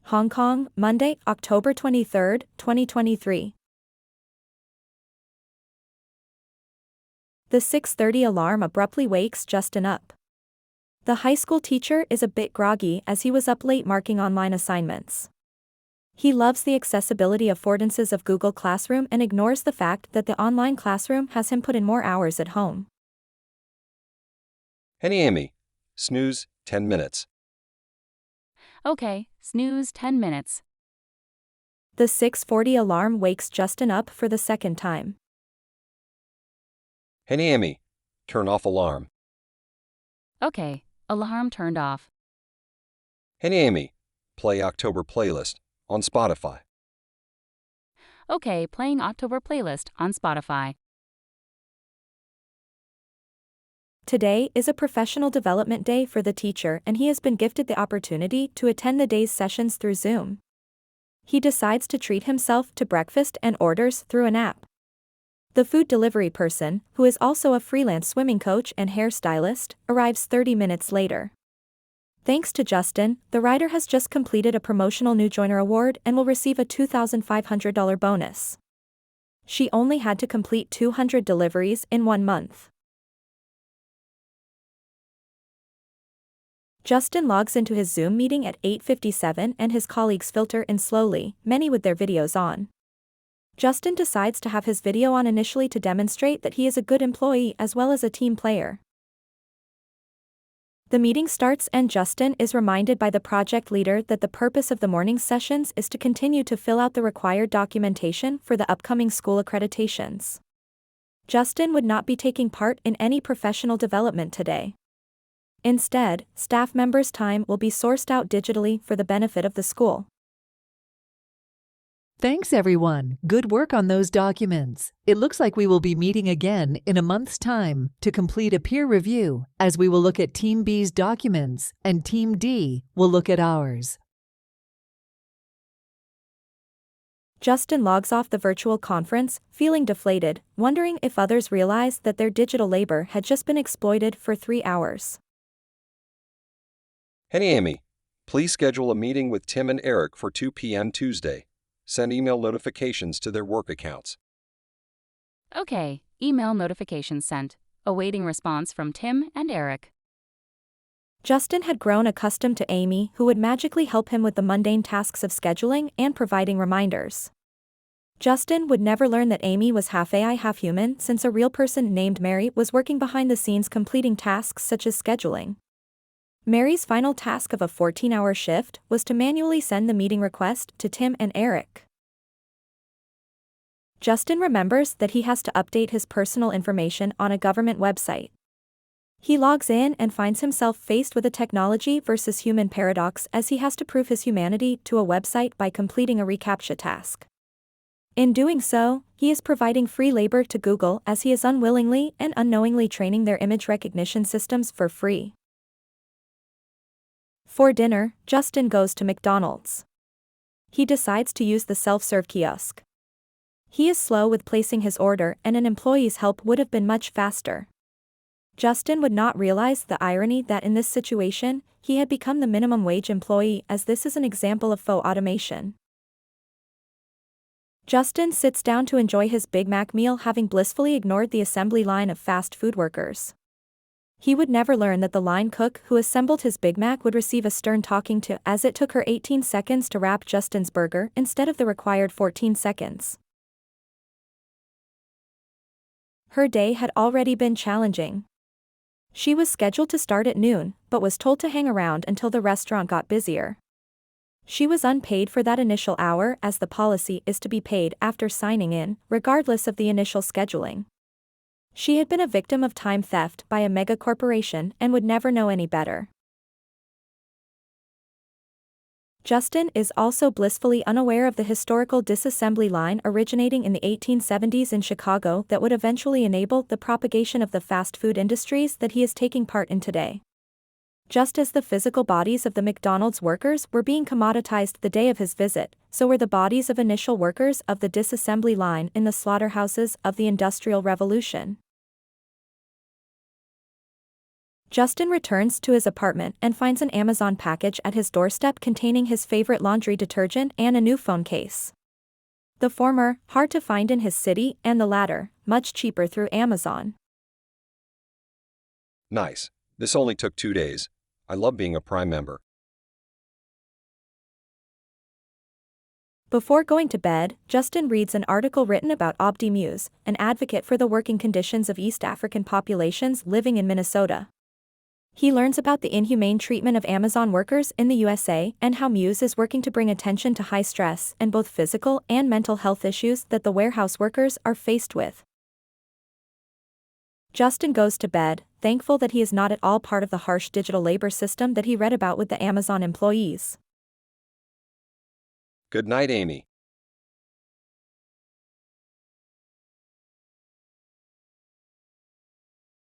Hong Kong, Monday, October 23, 2023. The 6:30 alarm abruptly wakes Justin up. The high school teacher is a bit groggy as he was up late marking online assignments. He loves the accessibility affordances of Google Classroom and ignores the fact that the online classroom has him put in more hours at home. Henny Amy, snooze 10 minutes. Okay, snooze 10 minutes. The 6:40 alarm wakes Justin up for the second time. Henny Amy, turn off alarm. Okay, alarm turned off. Henny Amy, play October playlist on Spotify. Okay, playing October playlist on Spotify. Today is a professional development day for the teacher, and he has been gifted the opportunity to attend the day's sessions through Zoom. He decides to treat himself to breakfast and orders through an app. The food delivery person, who is also a freelance swimming coach and hairstylist, arrives 30 minutes later. Thanks to Justin, the rider has just completed a promotional new joiner award and will receive a $2,500 bonus. She only had to complete 200 deliveries in 1 month. Justin logs into his Zoom meeting at 8:57 and his colleagues filter in slowly, many with their videos on. Justin decides to have his video on initially to demonstrate that he is a good employee as well as a team player. The meeting starts and Justin is reminded by the project leader that the purpose of the morning sessions is to continue to fill out the required documentation for the upcoming school accreditations. Justin would not be taking part in any professional development today. Instead, staff members' time will be sourced out digitally for the benefit of the school. Thanks, everyone. Good work on those documents. It looks like we will be meeting again in a month's time to complete a peer review, as we will look at Team B's documents and Team D will look at ours. Justin logs off the virtual conference, feeling deflated, wondering if others realize that their digital labor had just been exploited for 3 hours. Henny Amy, please schedule a meeting with Tim and Eric for 2 p.m. Tuesday. Send email notifications to their work accounts. Okay, email notifications sent. Awaiting response from Tim and Eric. Justin had grown accustomed to Amy, who would magically help him with the mundane tasks of scheduling and providing reminders. Justin would never learn that Amy was half AI, half human, since a real person named Mary was working behind the scenes completing tasks such as scheduling. Mary's final task of a 14-hour shift was to manually send the meeting request to Tim and Eric. Justin remembers that he has to update his personal information on a government website. He logs in and finds himself faced with a technology versus human paradox as he has to prove his humanity to a website by completing a reCAPTCHA task. In doing so, he is providing free labor to Google as he is unwillingly and unknowingly training their image recognition systems for free. For dinner, Justin goes to McDonald's. He decides to use the self-serve kiosk. He is slow with placing his order and an employee's help would have been much faster. Justin would not realize the irony that in this situation, he had become the minimum wage employee, as this is an example of faux automation. Justin sits down to enjoy his Big Mac meal, having blissfully ignored the assembly line of fast food workers. He would never learn that the line cook who assembled his Big Mac would receive a stern talking to, as it took her 18 seconds to wrap Justin's burger instead of the required 14 seconds. Her day had already been challenging. She was scheduled to start at noon, but was told to hang around until the restaurant got busier. She was unpaid for that initial hour, as the policy is to be paid after signing in, regardless of the initial scheduling. She had been a victim of time theft by a mega corporation and would never know any better. Justin is also blissfully unaware of the historical disassembly line originating in the 1870s in Chicago that would eventually enable the propagation of the fast food industries that he is taking part in today. Just as the physical bodies of the McDonald's workers were being commoditized the day of his visit, so were the bodies of initial workers of the disassembly line in the slaughterhouses of the Industrial Revolution. Justin returns to his apartment and finds an Amazon package at his doorstep containing his favorite laundry detergent and a new phone case. The former, hard to find in his city, and the latter, much cheaper through Amazon. Nice. This only took 2 days. I love being a Prime member. Before going to bed, Justin reads an article written about Abdi Muse, an advocate for the working conditions of East African populations living in Minnesota. He learns about the inhumane treatment of Amazon workers in the USA and how Muse is working to bring attention to high stress and both physical and mental health issues that the warehouse workers are faced with. Justin goes to bed, thankful that he is not at all part of the harsh digital labor system that he read about with the Amazon employees. Good night, Amy.